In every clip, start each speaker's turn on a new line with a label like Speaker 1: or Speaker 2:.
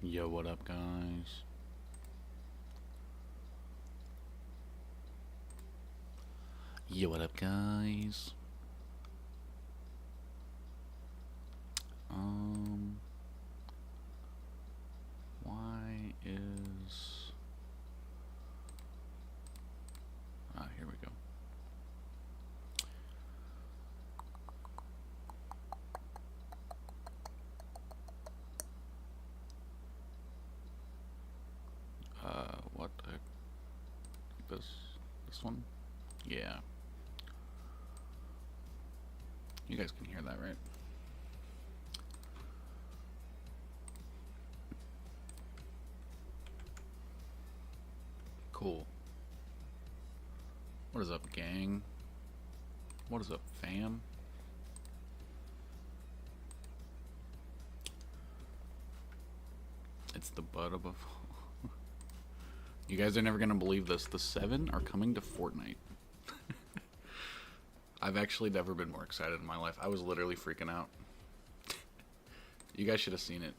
Speaker 1: Yo, what up, guys? Yo, what up, guys? Why is... here we go. What the heck? This one? Yeah. You guys can hear that, right? Cool. What is up, gang? What is up, fam? It's the butt of a... You guys are never gonna believe this. The 7 are coming to Fortnite. I've actually never been more excited in my life. I was literally freaking out. You guys should have seen it.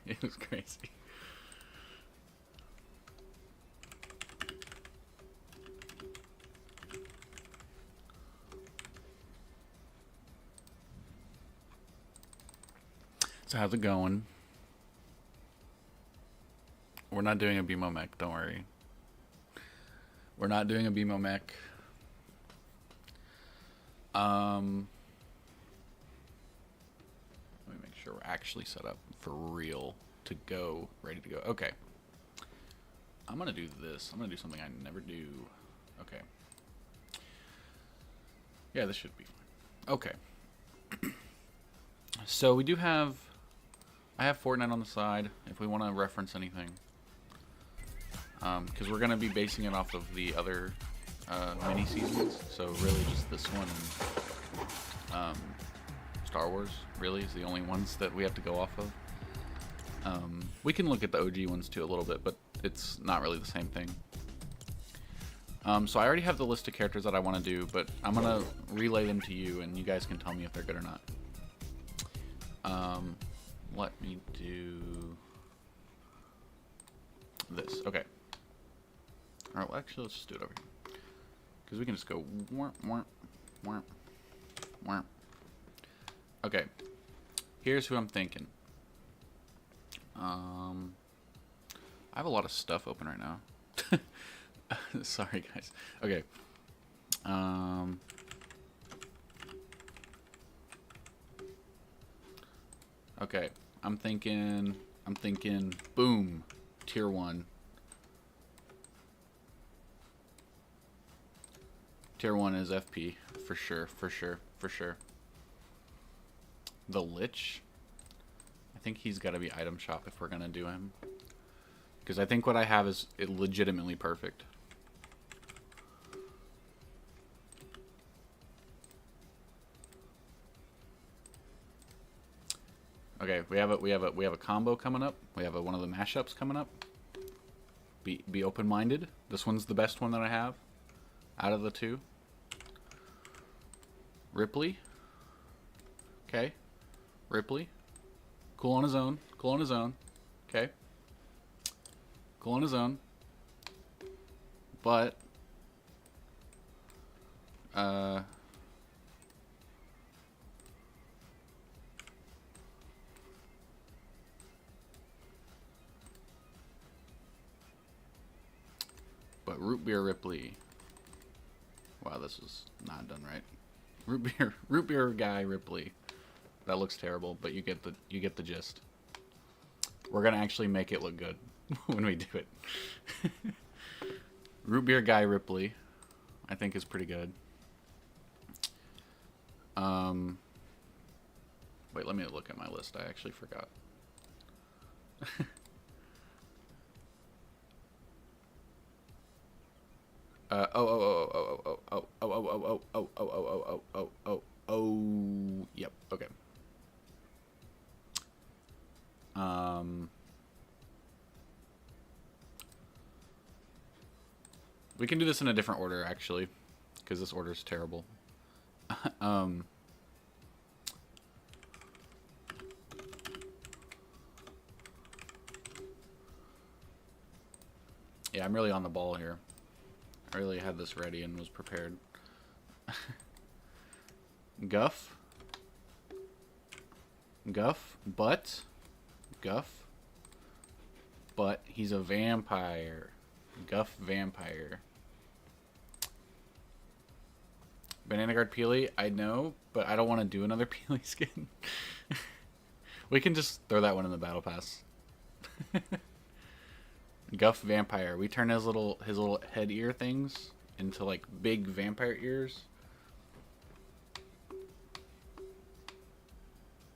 Speaker 1: It was crazy. So how's it going? We're not doing a BMO mech, don't worry. We're not doing a BMO mech. Let me make sure we're actually set up for real to go, ready to go. Okay. I'm gonna do this. I'm gonna do something I never do. Okay. Yeah, this should be fine. Okay. So we do have... I have Fortnite on the side if we want to reference anything. Because we're going to be basing it off of the other mini seasons. So really just this one and Star Wars really is the only ones that we have to go off of. We can look at the OG ones too a little bit, but it's not really the same thing. So I already have the list of characters that I want to do, but I'm going to relay them to you and you guys can tell me if they're good or not. Let me do this. Okay. Alright, well, actually, let's just do it over here. Because we can just go... Warp, warp, warp, warp. Okay. Here's who I'm thinking. I have a lot of stuff open right now. Sorry, guys. Okay. Okay. I'm thinking, boom, tier 1. Tier 1 is FP, for sure, for sure, for sure. The Lich, I think he's got to be item shop if we're going to do him. Because I think what I have is legitimately perfect. Okay, we have a combo coming up. We have one of the mashups coming up. Be open-minded. This one's the best one that I have out of the two. Ripley. Okay. Ripley. Cool on his own. Cool on his own. Okay. Cool on his own. But Root Beer Ripley. Wow, this is not done right. Root beer guy Ripley. That looks terrible, but you get the gist. We're gonna actually make it look good when we do it. Root beer guy Ripley, I think is pretty good. Wait, let me look at my list. I actually forgot. Yep, okay. We can do this in a different order, actually, because this order is terrible. Yeah, I'm really on the ball here. I really had this ready and was prepared. Guff. Guff. But. Guff. But he's a vampire. Guff vampire. Banana Guard Peely, I know, but I don't want to do another Peely skin. We can just throw that one in the battle pass. Guff vampire. We turn his little head ear things into like big vampire ears.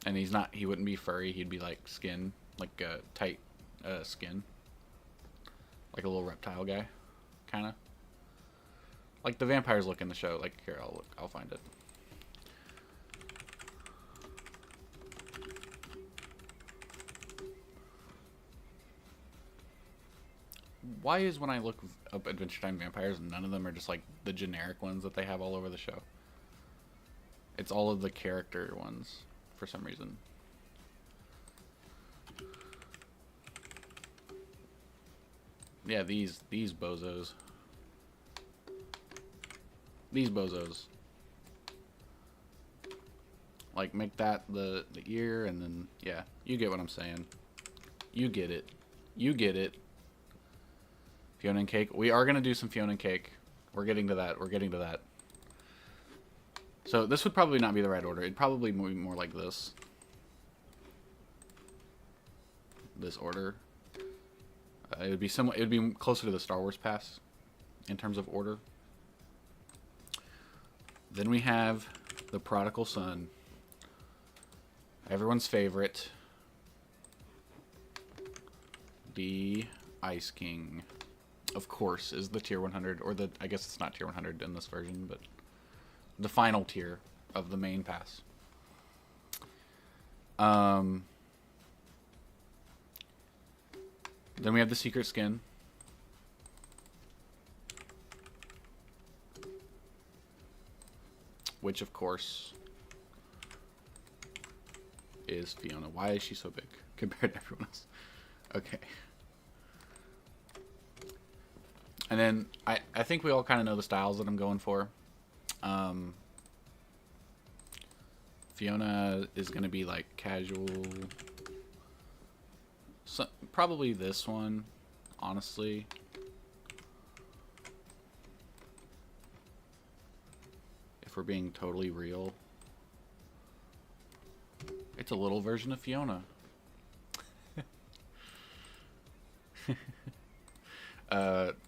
Speaker 1: And he wouldn't be furry, he'd be like skin, like tight skin. Like a little reptile guy, kind of. Like the vampires look in the show. Like, here, I'll find it. Why is when I look up Adventure Time vampires, none of them are just like the generic ones that they have all over the show? It's all of the character ones for some reason. Yeah, these bozos. These bozos. Like, make that the ear, and then, yeah, you get what I'm saying. You get it. You get it. Fiona and Cake. We are going to do some Fiona and Cake. We're getting to that. We're getting to that. So, this would probably not be the right order. It'd probably be more like this. This order. It would be somewhat. It would be closer to the Star Wars pass in terms of order. Then we have the Prodigal Son. Everyone's favorite. The Ice King. Of course, is the tier 100, or the, I guess it's not tier 100 in this version, but the final tier of the main pass. Then we have the secret skin. Which, of course, is Fiona. Why is she so big compared to everyone else? Okay. And then I think we all kind of know the styles that I'm going for. Fiona is going to be like casual. So, probably this one, honestly. If we're being totally real. It's a little version of Fiona.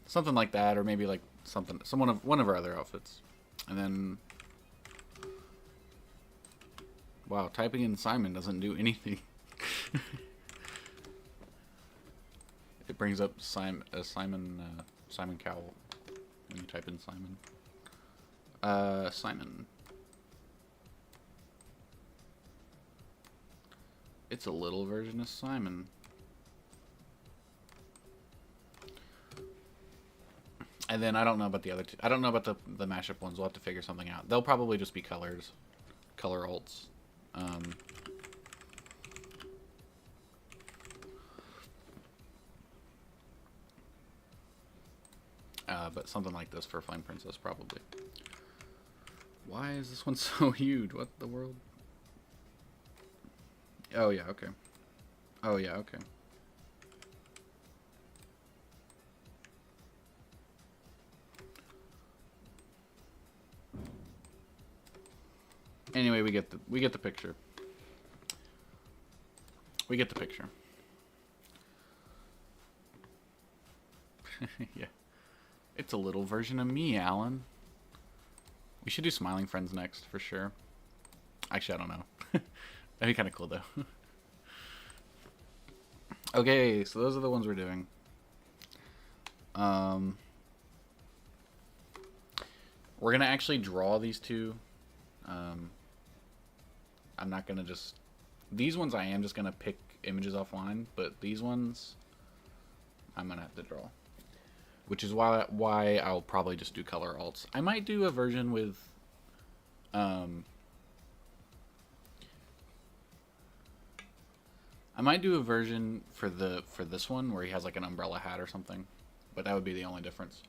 Speaker 1: Something like that, or maybe like one of our other outfits. And then, wow, typing in Simon doesn't do anything. It brings up Simon Cowell when you type in Simon. Simon. It's a little version of Simon. And then I don't know about the other two. I don't know about the mashup ones. We'll have to figure something out. They'll probably just be colors. Color alts. But something like this for Flame Princess, probably. Why is this one so huge? What the world? Oh, yeah, okay. Oh, yeah, okay. Anyway, we get the picture. We get the picture. Yeah. It's a little version of me, Alan. We should do Smiling Friends next, for sure. Actually, I don't know. That'd be kind of cool, though. Okay, so those are the ones we're doing. We're going to actually draw these two. I'm not going to just... These ones I am just going to pick images offline, but these ones I'm going to have to draw. Which is why I'll probably just do color alts. I might do a version with... I might do a version for this one where he has like an umbrella hat or something. but that would be the only difference.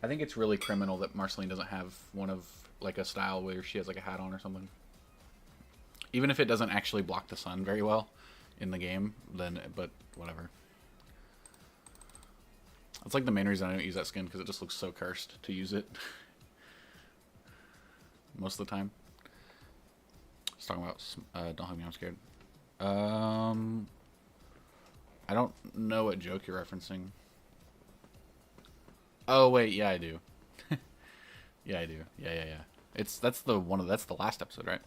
Speaker 1: I think it's really criminal that Marceline doesn't have one of, like, a style where she has, like, a hat on or something. Even if it doesn't actually block the sun very well in the game, then, but whatever. That's like the main reason I don't use that skin, because it just looks so cursed to use it. Most of the time. Just talking about, don't hug me, I'm scared. I don't know what joke you're referencing. Oh wait, yeah I do. Yeah I do. Yeah. That's the last episode, right?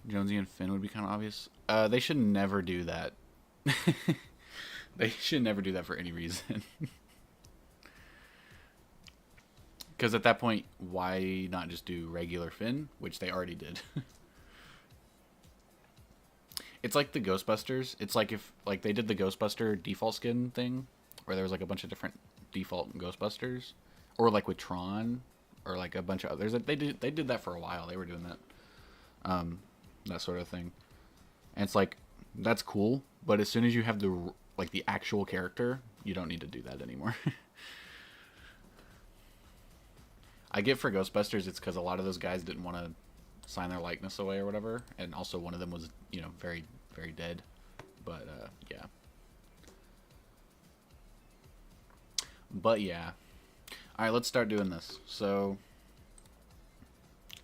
Speaker 1: Jonesy and Finn would be kind of obvious. They should never do that. They should never do that for any reason. Because at that point, why not just do regular Finn, which they already did. It's like the Ghostbusters. It's like if they did the Ghostbuster default skin thing, where there was like a bunch of different default Ghostbusters, or like with Tron, or like a bunch of others. They did that for a while. They were doing that, that sort of thing. And it's like, that's cool, but as soon as you have the actual character, you don't need to do that anymore. I get for Ghostbusters, it's because a lot of those guys didn't want to sign their likeness away or whatever, and also one of them was, you know, very, very dead. But yeah. But yeah. All right, let's start doing this. So,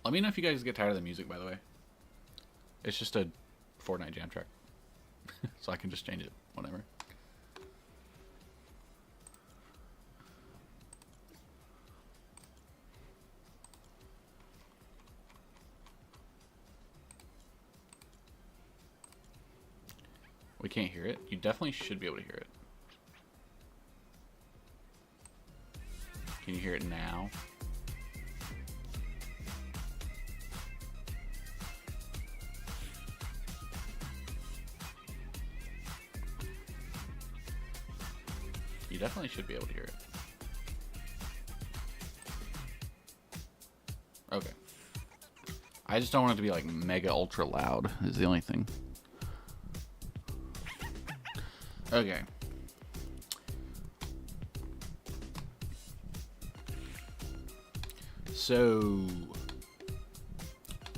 Speaker 1: let me know if you guys get tired of the music, by the way. It's just a Fortnite jam track. So I can just change it whenever. We can't hear it. You definitely should be able to hear it. Can you hear it now? You definitely should be able to hear it. Okay. I just don't want it to be like mega ultra loud is the only thing. Okay. So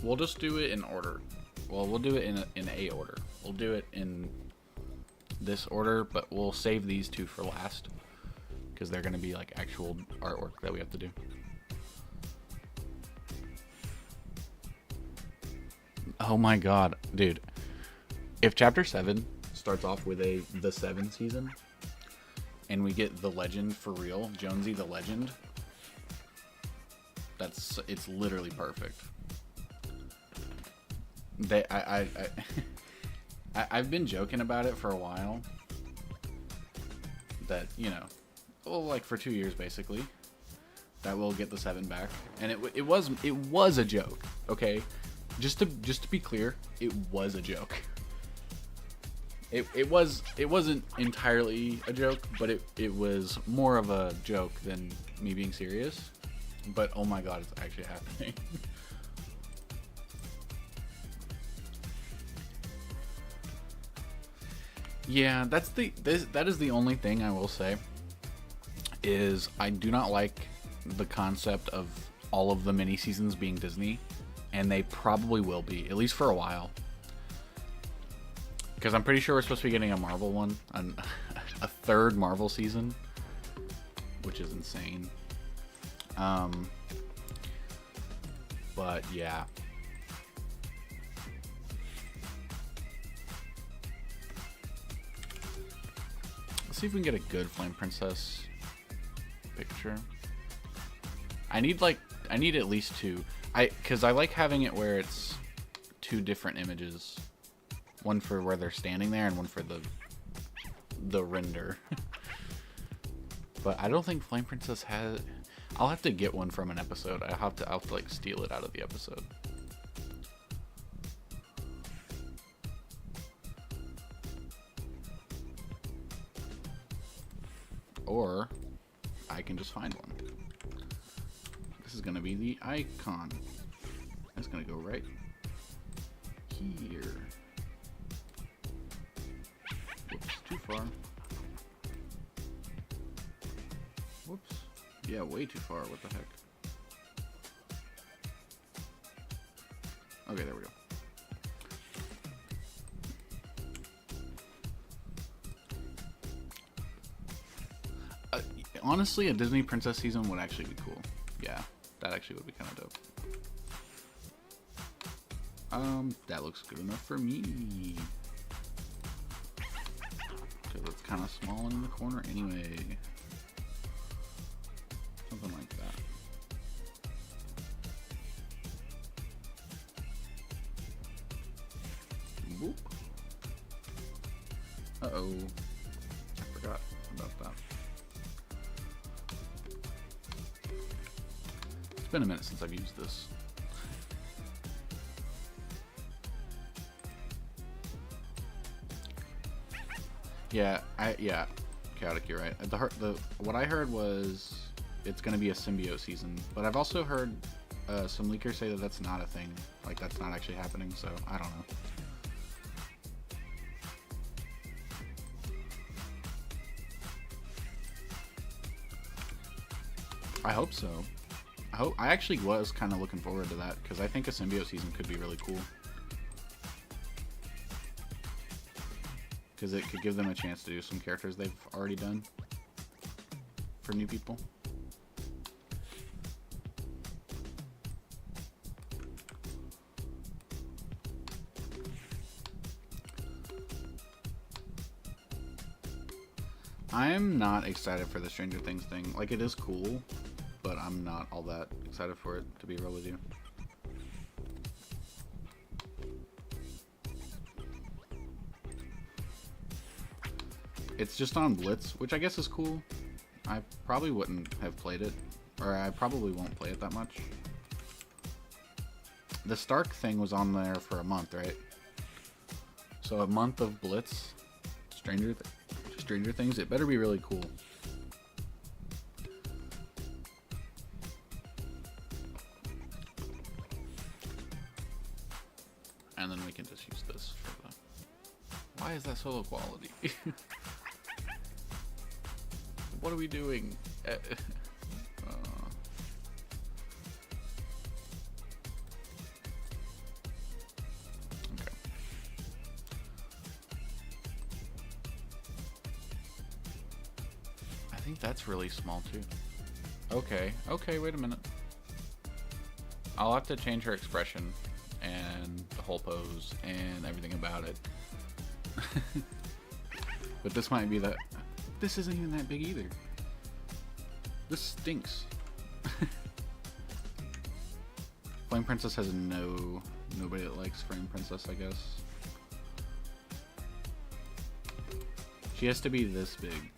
Speaker 1: we'll just do it in order. Well, we'll do it in a order. We'll do it in this order, but we'll save these two for last because they're going to be like actual artwork that we have to do. Oh my god, dude. If chapter 7 starts off with the 7 season and we get the legend for real, Jonesy the legend, it's literally perfect. I've been joking about it for a while that, you know, well, like for 2 years basically, that we'll get the 7 back, and it was a joke, okay? Just to be clear, it was a joke. It wasn't entirely a joke, but it was more of a joke than me being serious. But oh my god, it's actually happening. Yeah, that is the only thing I will say, is I do not like the concept of all of the mini seasons being Disney, and they probably will be, at least for a while. Because I'm pretty sure we're supposed to be getting a Marvel one, a third Marvel season, which is insane. But yeah. Let's see if we can get a good Flame Princess picture. I need at least 2. Because I like having it where it's 2 different images. One for where they're standing there and one for the render. But I don't think Flame Princess has... I'll have to get one from an episode. I'll have to like steal it out of the episode. Or I can just find one. This is gonna be the icon. It's gonna go right here. far. Whoops. Yeah, way too far. What the heck? Okay, there we go. Honestly, a Disney Princess season would actually be cool. Yeah, that actually would be kind of dope. That looks good enough for me. Because it's kind of small in the corner anyway. Something like that. Boop. Uh-oh. I forgot about that. It's been a minute since I've used this. Yeah, Chaotic, you're right. What I heard was it's going to be a symbiote season, but I've also heard some leakers say that that's not a thing. Like, that's not actually happening, so I don't know. I hope so. I actually was kind of looking forward to that, because I think a symbiote season could be really cool. Because it could give them a chance to do some characters they've already done for new people. I'm not excited for the Stranger Things thing. Like, it is cool, but I'm not all that excited for it, to be real with you. It's just on Blitz, which I guess is cool. I probably wouldn't have played it, or I probably won't play it that much. The Stark thing was on there for a month, right? So a month of Blitz, Stranger Things, it better be really cool. And then we can just use this for the... Why is that so low quality? What are we doing? Okay. I think that's really small too. Okay, wait a minute. I'll have to change her expression and the whole pose and everything about it. But this might be that. This isn't even that big either. This stinks. Flame Princess has nobody that likes Flame Princess, I guess. She has to be this big.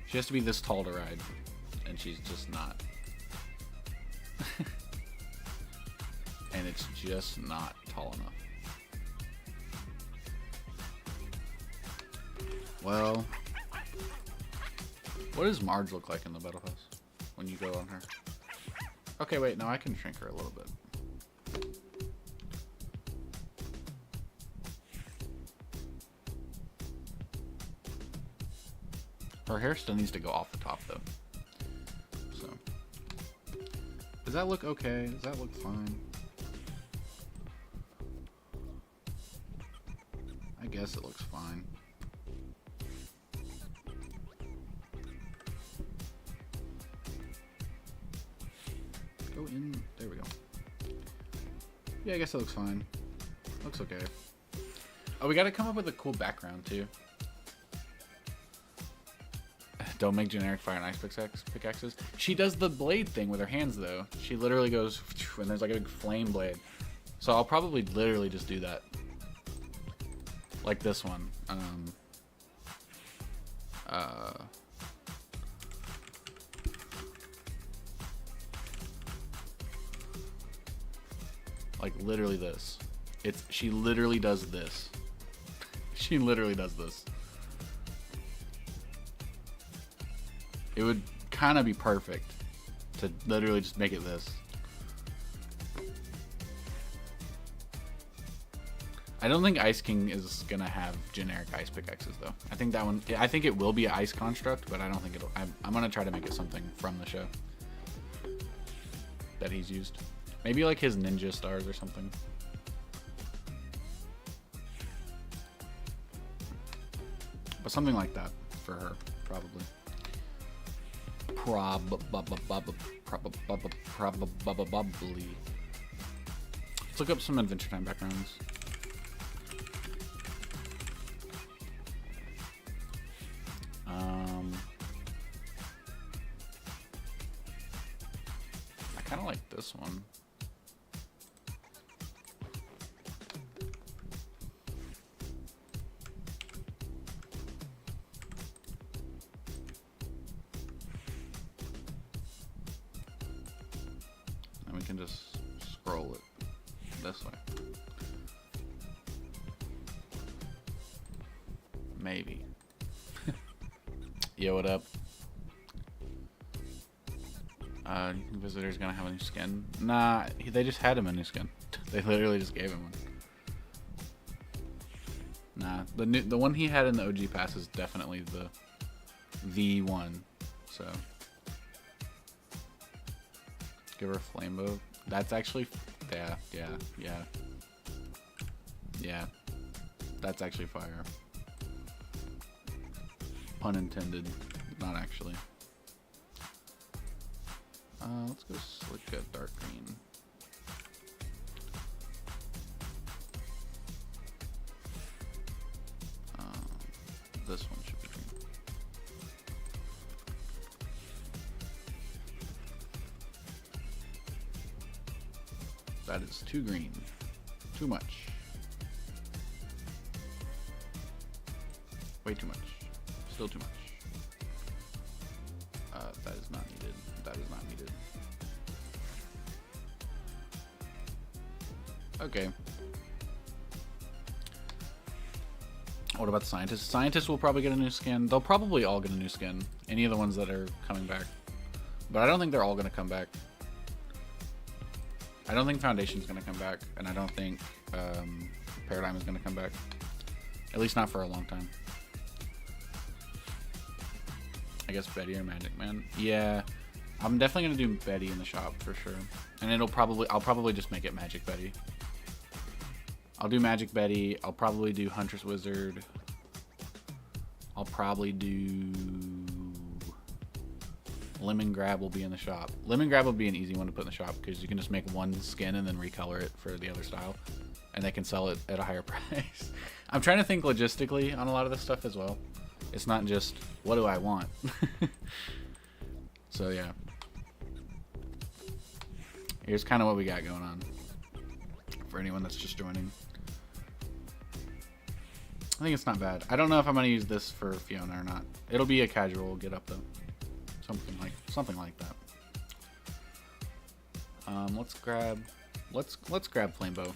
Speaker 1: She has to be this tall to ride, and she's just not. And it's just not tall enough. Well, what does Marge look like in the Battle Pass when you go on her? Okay, wait, no, I can shrink her a little bit. Her hair still needs to go off the top, though. So, does that look okay? Does that look fine? I guess it looks fine. Go in. There we go. Yeah, I guess it looks fine. Looks okay. Oh, we gotta come up with a cool background, too. Don't make generic fire and ice pickaxes. She does the blade thing with her hands, though. She literally goes, and there's like a big flame blade. So I'll probably literally just do that. Like this one. Like literally this. She literally does this. She literally does this. It would kind of be perfect to literally just make it this. I don't think Ice King is gonna have generic ice pickaxes though. I think that one. I think it will be an ice construct, but I don't think it'll. I'm gonna try to make it something from the show that he's used. Maybe like his ninja stars or something. But something like that for her, probably. Probably. Let's look up some Adventure Time backgrounds. I kind of like this one. And we can just scroll it this way. Maybe. Yo, what up? Visitor's gonna have a new skin. Nah, they just had him a new skin. They literally just gave him one. Nah, the one he had in the OG pass is definitely the one. So give her a flame bow. That's actually yeah. That's actually fire. Pun intended, not actually. Let's go slick a dark green. This one should be green. That is too green. Too much. Way too much. Still too much. That is not needed. That is not needed. Okay. What about the scientists? Scientists will probably get a new skin. They'll probably all get a new skin. Any of the ones that are coming back. But I don't think they're all going to come back. I don't think Foundation's going to come back. And I don't think Paradigm is going to come back. At least not for a long time. I guess Betty or Magic Man. Yeah, I'm definitely gonna do Betty in the shop for sure, and I'll probably just make it Magic Betty. I'll do Magic Betty. I'll probably do Huntress Wizard. I'll probably do Lemon Grab will be in the shop. Lemon Grab will be an easy one to put in the shop because you can just make one skin and then recolor it for the other style, and they can sell it at a higher price. I'm trying to think logistically on a lot of this stuff as well. It's not just, what do I want? So yeah. Here's kind of what we got going on. For anyone that's just joining. I think it's not bad. I don't know if I'm going to use this for Fiona or not. It'll be a casual get up though. Something like that. Let's grab Flamebow.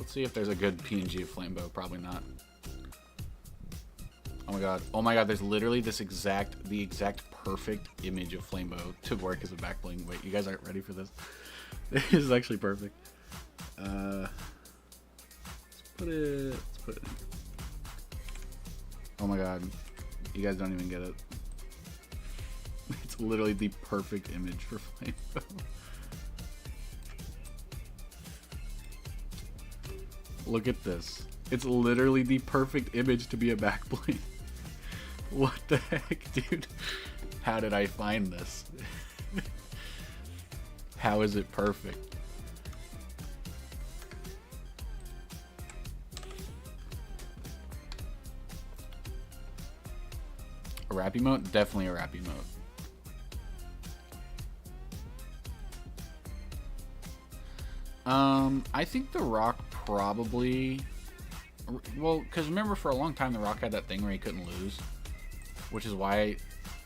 Speaker 1: Let's see if there's a good PNG of Flamebow. Probably not. Oh my god, there's literally the exact perfect image of Flamebow to work as a back bling. Wait, you guys aren't ready for this? This is actually perfect. Let's put it in. Oh my god, you guys don't even get it. It's literally the perfect image for Flamebow. Look at this. It's literally the perfect image to be a back bling. What the heck, dude? How did I find this? How is it perfect? A rap emote? Definitely a rap emote. I think The Rock probably... Well, because remember for a long time The Rock had that thing where he couldn't lose, which is why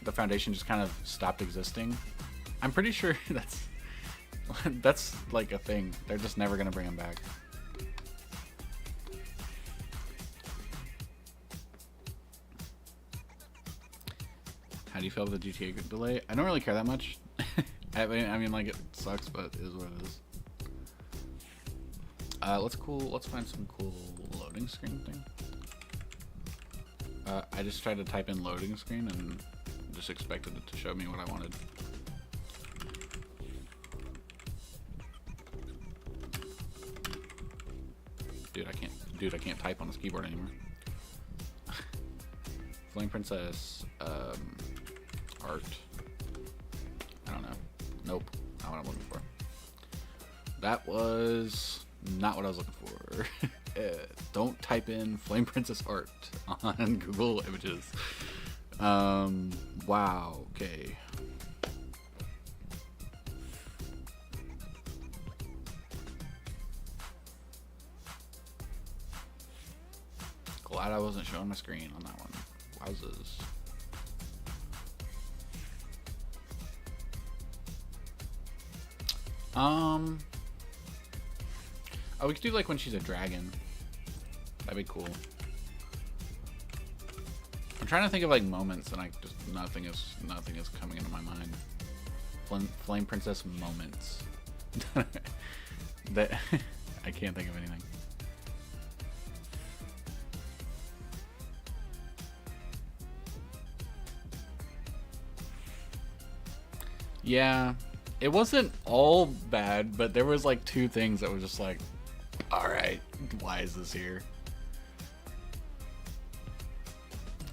Speaker 1: the Foundation just kind of stopped existing. I'm pretty sure that's like a thing. They're just never gonna bring him back. How do you feel about the GTA delay? I don't really care that much. I mean, like, it sucks, but it is what it is. Let's find some cool loading screen thing. I just tried to type in loading screen and just expected it to show me what I wanted. Dude, I can't type on this keyboard anymore. Flame Princess, art. I don't know. Nope, not what I'm looking for. That was not what I was looking for. Don't type in Flame Princess art on Google Images. Wow, okay. Glad I wasn't showing my screen on that one. Wowzers. Oh, we could do like when she's a dragon. That'd be cool. I'm trying to think of like moments, and nothing is coming into my mind. Flame Princess moments. That I can't think of anything. Yeah, it wasn't all bad, but there was like two things that were just like, alright, why is this here?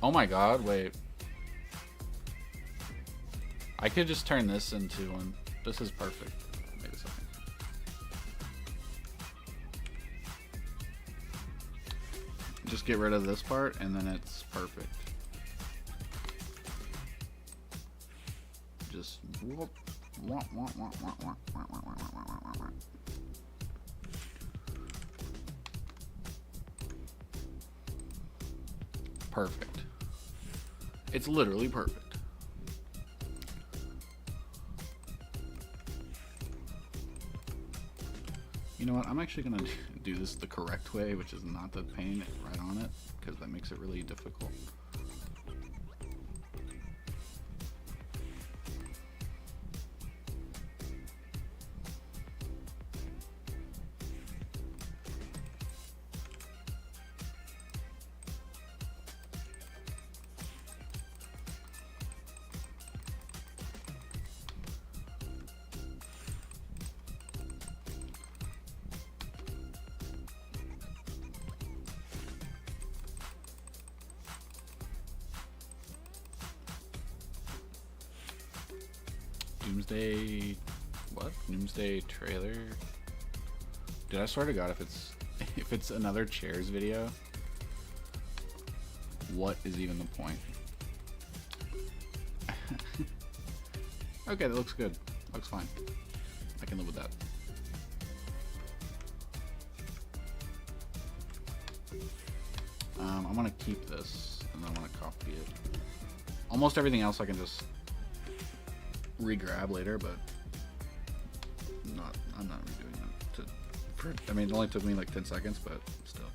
Speaker 1: Oh my god, wait. I could just turn this into one. This is perfect. Wait a second. Just get rid of this part and then it's perfect. Just whoop. Perfect. It's literally perfect. You know what? I'm actually gonna do this the correct way, which is not to paint it right on it, because that makes it really difficult. Doomsday, what? Doomsday trailer? Dude, I swear to God, if it's another chairs video, what is even the point? Okay, that looks good. Looks fine. I can live with that. I'm gonna keep this, and then I'm gonna copy it. Almost everything else I can just re-grab later, but I'm not redoing that. I mean, it only took me like 10 seconds, but still.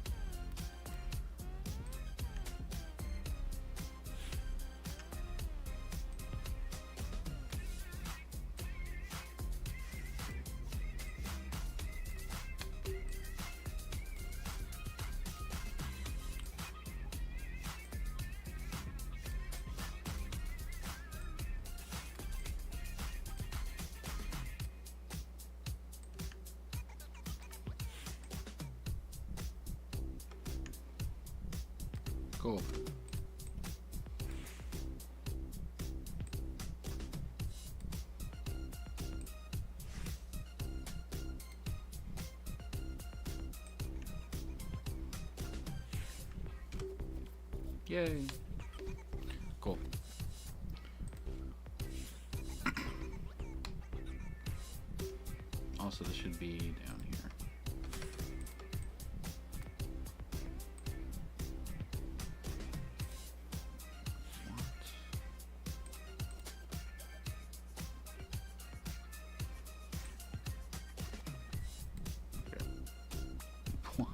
Speaker 1: Cool. Yay. Cool. Also, this should be down here. What?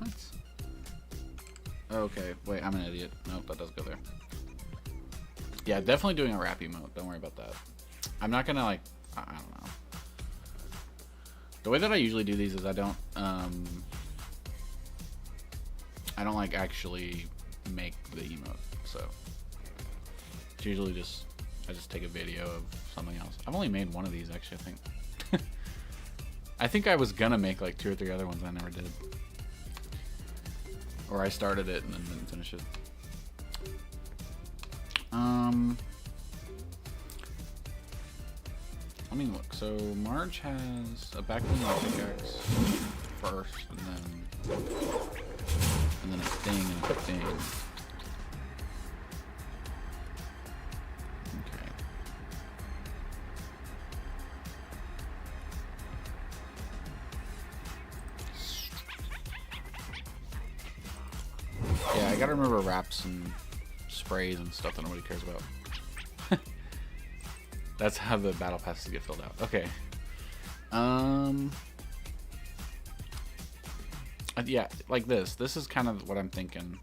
Speaker 1: Okay, wait, I'm an idiot. Nope, that does go there. Yeah, definitely doing a wrap emote. Don't worry about that. I'm not gonna like, I don't know. The way that I usually do these is I don't I don't like actually make the emote, so it's usually just I just take a video of something else. I've only made one of these actually, I think. I think I was gonna make like 2 or 3 other ones, I never did. Or I started it and then didn't finish it. Let me look. So Marge has a backbone pickaxe first, and then a thing and a thing. Okay. Yeah, I gotta remember wraps and sprays and stuff that nobody cares about. That's how the battle passes get filled out. Okay. Yeah, like this. This is kind of what I'm thinking.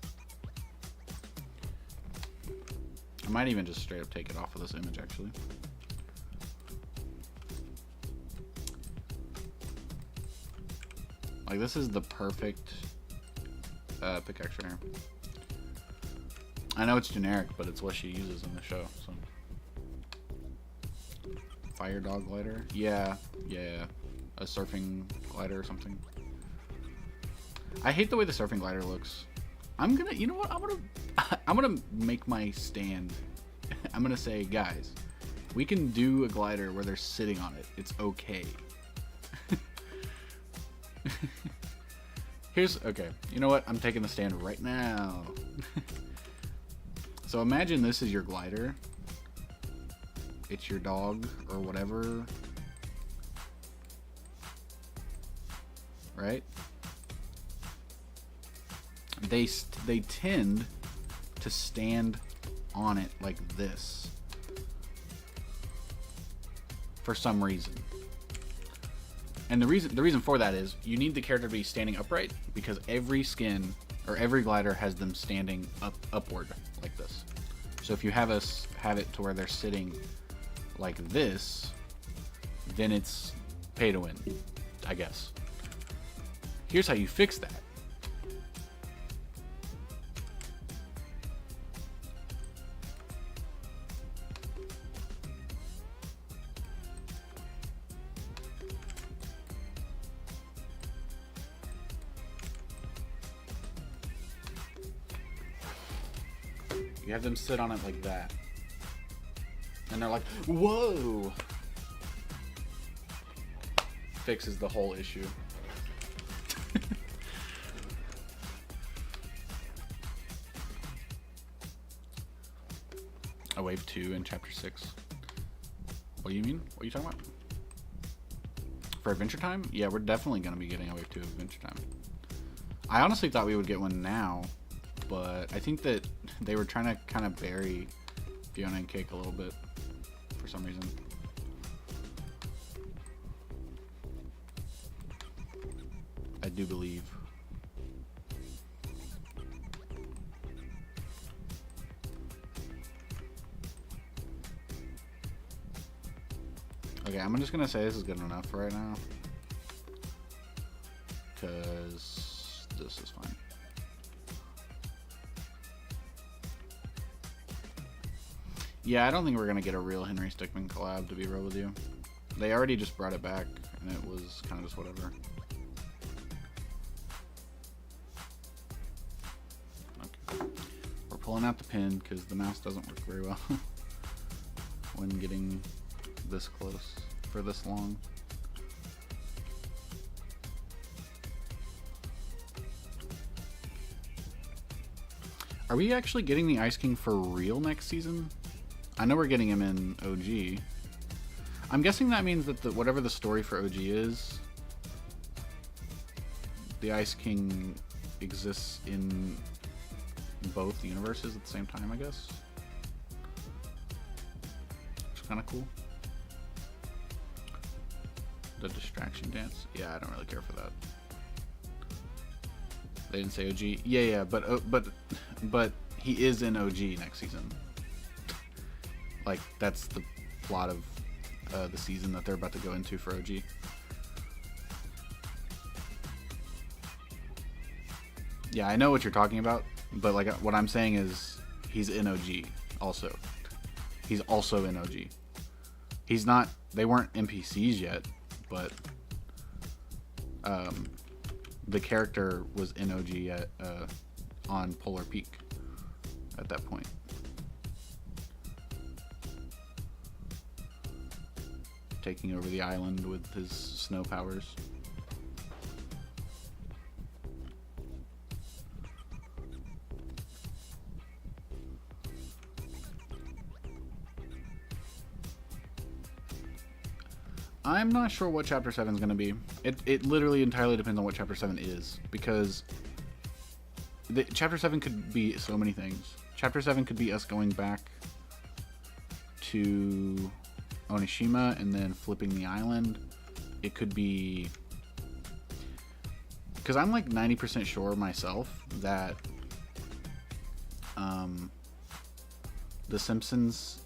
Speaker 1: I might even just straight up take it off of this image, actually. Like, this is the perfect pickaxe right here. I know it's generic, but it's what she uses in the show, so. Fire dog glider? Yeah. A surfing glider or something. I hate the way the surfing glider looks. I'm gonna, you know what? I'm gonna make my stand. I'm gonna say, guys, we can do a glider where they're sitting on it. It's okay. Okay. You know what? I'm taking the stand right now. So imagine this is your glider. It's your dog or whatever, right? They tend to stand on it like this for some reason. And the reason for that is you need the character to be standing upright, because every skin or every glider has them standing upward like this. So if you have it to where they're sitting like this, then it's pay to win, I guess. Here's how you fix that. You have them sit on it like that. And they're like, whoa! Fixes the whole issue. A wave 2 in chapter 6. What do you mean? What are you talking about? For Adventure Time? Yeah, we're definitely going to be getting a wave 2 of Adventure Time. I honestly thought we would get one now, but I think that they were trying to kind of bury Fiona and Cake a little bit for some reason. I do believe. Okay, I'm just gonna say this is good enough for right now, because this is fine. Yeah, I don't think we're gonna get a real Henry Stickmin collab, to be real with you. They already just brought it back, and it was kind of just whatever. Okay. We're pulling out the pin, because the mouse doesn't work very well when getting this close for this long. Are we actually getting the Ice King for real next season? I know we're getting him in OG. I'm guessing that means that whatever the story for OG is, the Ice King exists in both universes at the same time, I guess. Which is kind of cool. The distraction dance? Yeah, I don't really care for that. They didn't say OG. Yeah, but he is in OG next season. Like, that's the plot of the season that they're about to go into for OG. Yeah, I know what you're talking about, but like what I'm saying is he's in OG also. He's also in OG. He's not. They weren't NPCs yet, but the character was in OG at on Polar Peak at that point. Taking over the island with his snow powers. I'm not sure what Chapter 7 is going to be. It literally entirely depends on what Chapter 7 is, because Chapter 7 could be so many things. Chapter 7 could be us going back to Onishima and then flipping the island. It could be... Because I'm like 90% sure myself that the Simpsons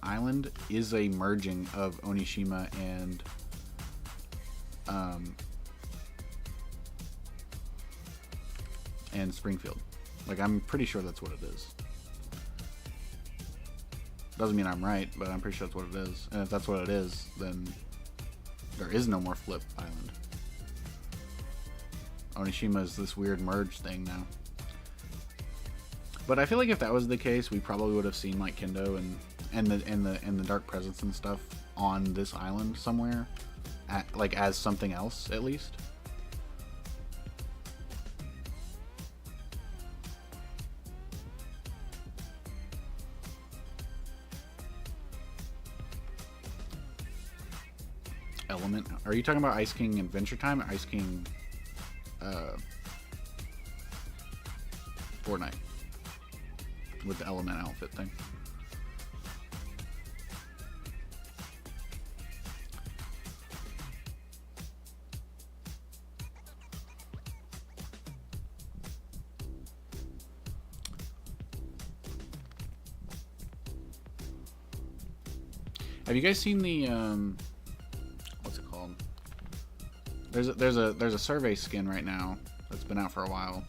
Speaker 1: island is a merging of Onishima and Springfield. Like, I'm pretty sure that's what it is. Doesn't mean I'm right, but I'm pretty sure that's what it is. And if that's what it is, then there is no more Flip Island. Onishima is this weird merge thing now. But I feel like if that was the case, we probably would have seen like Kendo and the Dark Presence and stuff on this island somewhere, like as something else at least. Element. Are you talking about Ice King Adventure Time or Ice King Fortnite with the Element outfit thing? Have you guys seen the what's it called? There's a survey skin right now that's been out for a while,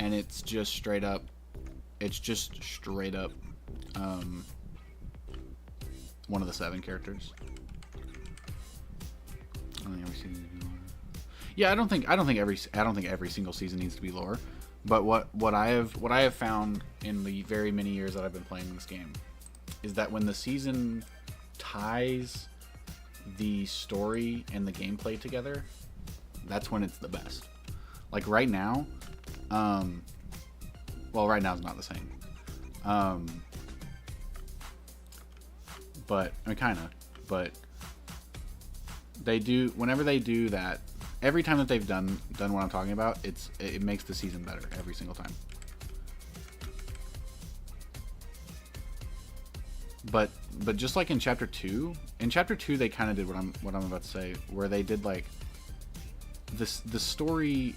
Speaker 1: and it's just straight up one of the 7 characters. I don't think every season needs to be lore. Yeah, I don't think every single season needs to be lore, but what I have found in the very many years that I've been playing this game is that when the season ties the story and the gameplay together, that's when it's the best. Like right now, well, right now is not the same. But I mean, kind of. But they do, whenever they do that, every time that they've done what I'm talking about, it makes the season better every single time. But just like in chapter 2 they kind of did what I'm about to say, where they did like this, the story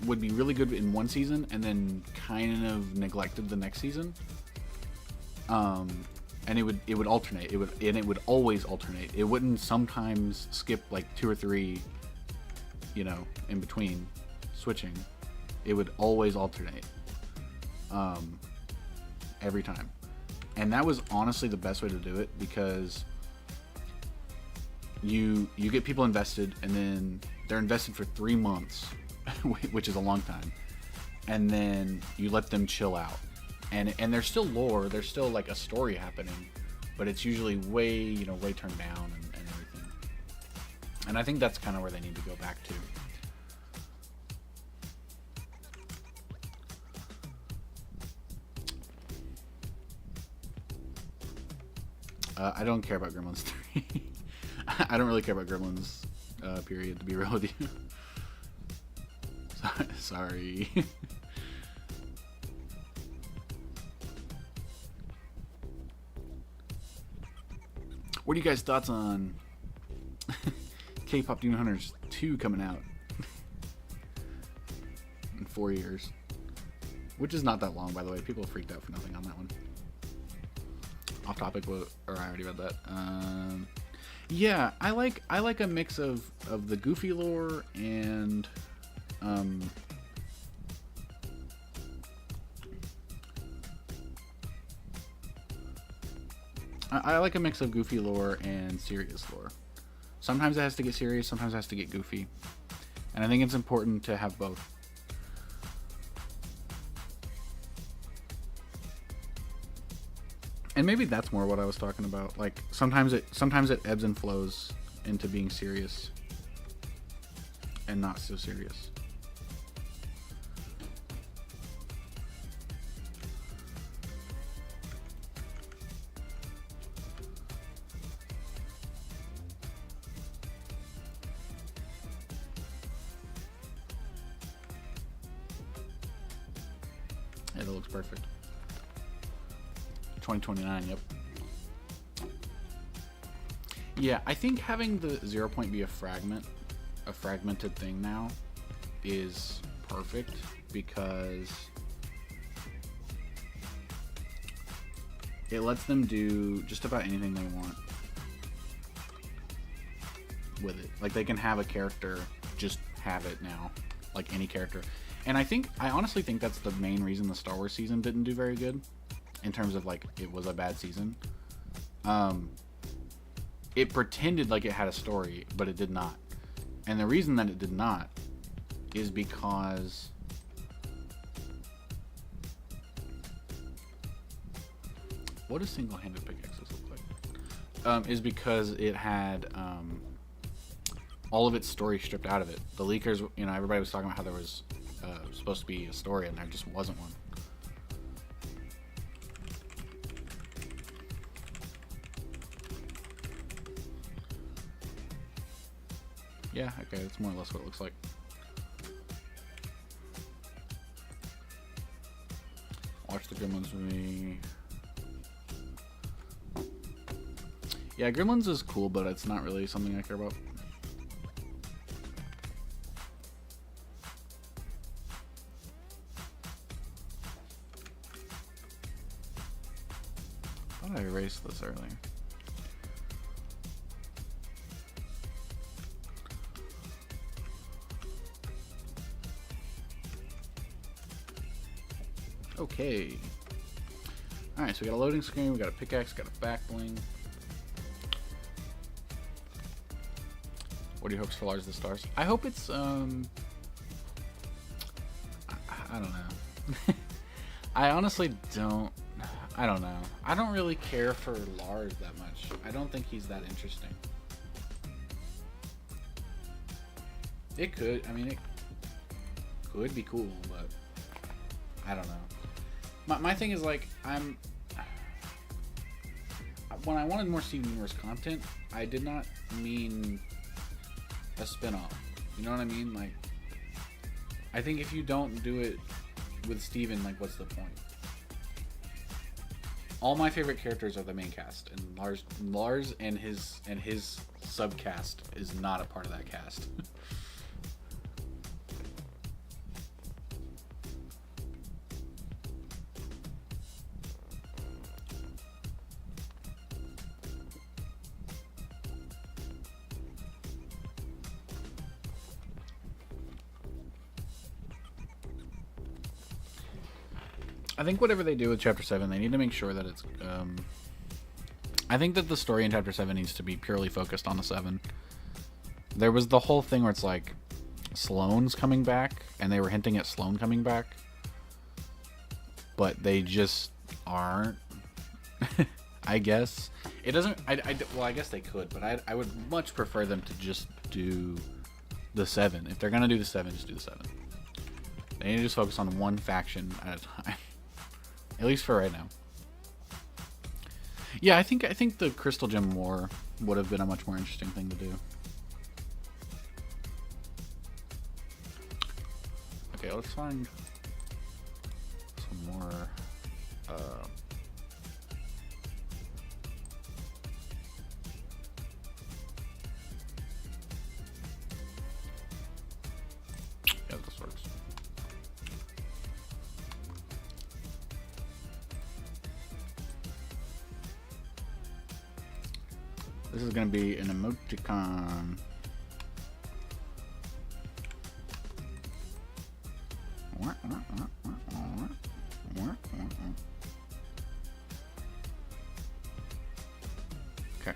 Speaker 1: would be really good in one season and then kind of neglected the next season. And it would alternate. It would always alternate. It wouldn't sometimes skip like 2 or 3, in between switching. It would always alternate. Every time. And that was honestly the best way to do it, because you get people invested, and then they're invested for 3 months, which is a long time, and then you let them chill out, and there's still lore, there's still like a story happening, but it's usually way turned down and everything. And I think that's kind of where they need to go back to. I don't care about Gremlins 3. I don't really care about Gremlins, period, to be real with you. Sorry. What are you guys' thoughts on K-Pop Demon Hunters 2 coming out in 4 years? Which is not that long, by the way. People freaked out for nothing on that one. Off topic, or I already read that. Yeah, I like a mix of the goofy lore and I like a mix of goofy lore and serious lore. Sometimes it has to get serious, sometimes it has to get goofy. And I think it's important to have both. And maybe that's more what I was talking about. Like sometimes it ebbs and flows into being serious and not so serious. Yeah, that looks perfect. 2029, yep. Yeah, I think having the 0 point be a fragmented thing now is perfect because it lets them do just about anything they want with it. Like they can have a character, just have it now, like any character. And I honestly think that's the main reason the Star Wars season didn't do very good. In terms of like it was a bad season. It pretended like it had a story, but it did not. And the reason that it did not is because what does single-handed pickaxes look like? Is because it had all of its story stripped out of it. The leakers, you know, everybody was talking about how there was supposed to be a story and there just wasn't one. Yeah, okay, that's more or less what it looks like. Watch the Gremlins movie. Yeah, Gremlins is cool, but it's not really something I care about. I thought I erased this earlier. Okay. Alright, so we got a loading screen, we got a pickaxe, got a back bling. What are your hopes for Lars of the Stars? I hope it's, I don't know. I honestly don't, I don't know. I don't really care for Lars that much. I don't think he's that interesting. It could, I mean, it could be cool, but I don't know. My thing is like, when I wanted more Steven Universe content, I did not mean a spin-off. You know what I mean? Like, I think if you don't do it with Steven, like, what's the point? All my favorite characters are the main cast, and Lars and his subcast is not a part of that cast. I think whatever they do with Chapter 7, they need to make sure that it's... I think that the story in Chapter 7 needs to be purely focused on the 7. There was the whole thing where it's like, Sloane's coming back, and they were hinting at Sloane coming back. But they just aren't. I guess. It doesn't... well, I guess they could, but I would much prefer them to just do the 7. If they're going to do the 7, just do the 7. They need to just focus on one faction at a time. At least for right now. Yeah, I think the Crystal Gem War would have been a much more interesting thing to do. Okay, let's find some more. Yeah, this works. This is going to be an emoticon. Okay.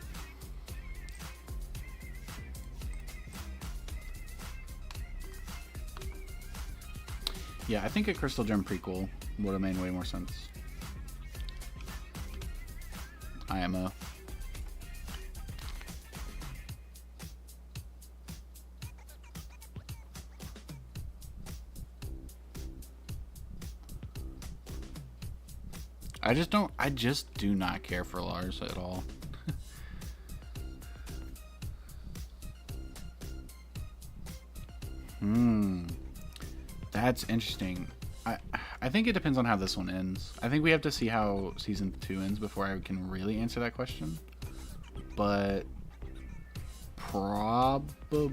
Speaker 1: Yeah, I think a Crystal Gem prequel would have made way more sense. IMO. I just do not care for Lars at all. That's interesting. I think it depends on how this one ends. I think we have to see how season 2 ends before I can really answer that question. But probably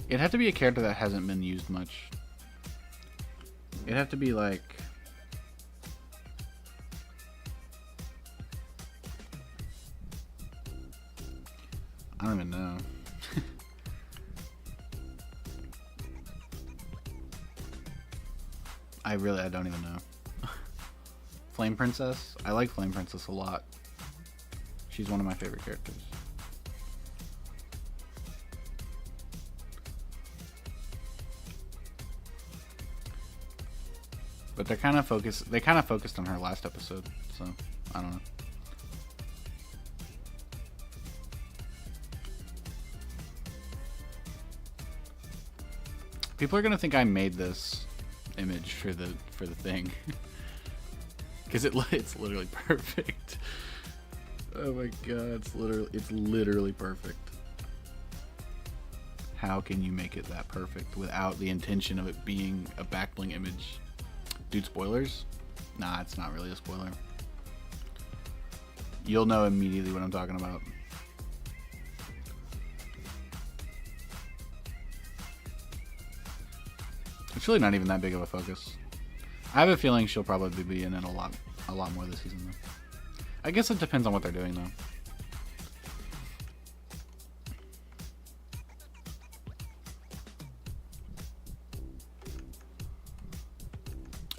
Speaker 1: it'd have to be a character that hasn't been used much. It'd have to be like I don't even know. I don't even know. Flame Princess? I like Flame Princess a lot. She's one of my favorite characters. But they kind of focused on her last episode, so I don't know. People are gonna think I made this image for the thing. Because it's literally perfect. Oh my god, it's literally perfect. How can you make it that perfect without the intention of it being a backbling image? Dude, spoilers? Nah, it's not really a spoiler. You'll know immediately what I'm talking about. It's really not even that big of a focus. I have a feeling she'll probably be in it a lot more this season, though. I guess it depends on what they're doing, though.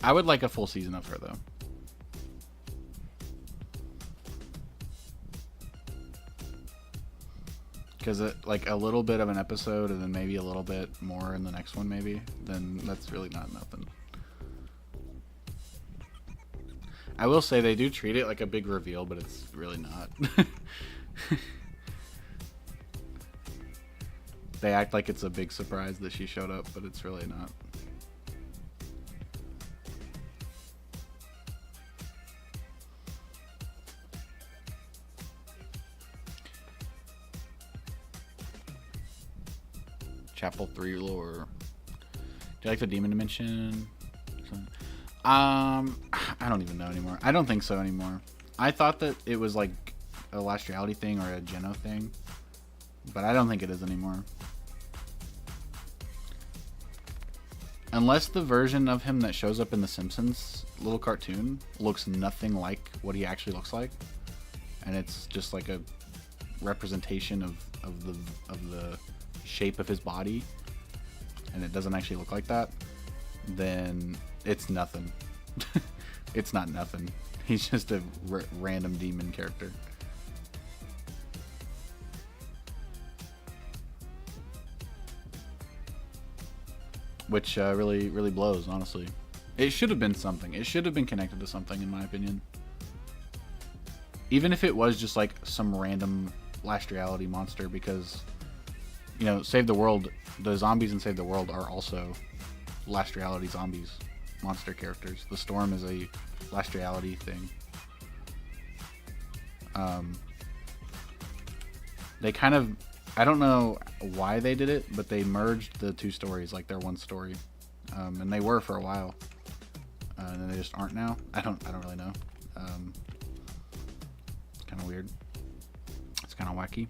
Speaker 1: I would like a full season of her, though. Because like a little bit of an episode and then maybe a little bit more in the next one, maybe, then that's really not nothing. I will say they do treat it like a big reveal, but it's really not. They act like it's a big surprise that she showed up, but it's really not. Chapel 3 lore. Do you like the Demon Dimension? I don't even know anymore. I don't think so anymore. I thought that it was like a Last Reality thing or a Geno thing, but I don't think it is anymore. Unless the version of him that shows up in the Simpsons little cartoon looks nothing like what he actually looks like, and it's just like a representation of the shape of his body, and it doesn't actually look like that, then it's nothing. It's not nothing. He's just a random demon character. Which really blows, honestly. It should have been something. It should have been connected to something, in my opinion. Even if it was just like some random Last Reality monster, because, you know, Save the World, the zombies in Save the World are also Last Reality zombies, monster characters. The Storm is a Last Reality thing. They kind of, I don't know why they did it, but they merged the two stories like they're one story, and they were for a while, and then they just aren't now. I don't really know. It's kind of weird. It's kind of wacky.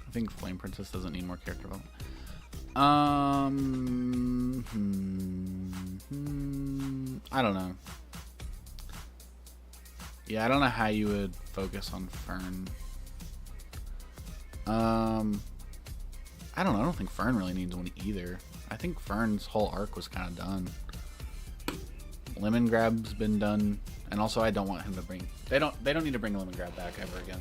Speaker 1: I think Flame Princess doesn't need more character development. I don't know. Yeah, I don't know how you would focus on Fern. I don't know. I don't think Fern really needs one either. I think Fern's whole arc was kind of done. Lemon Grab's been done, and also I don't want him to bring. They don't need to bring Lemon Grab back ever again.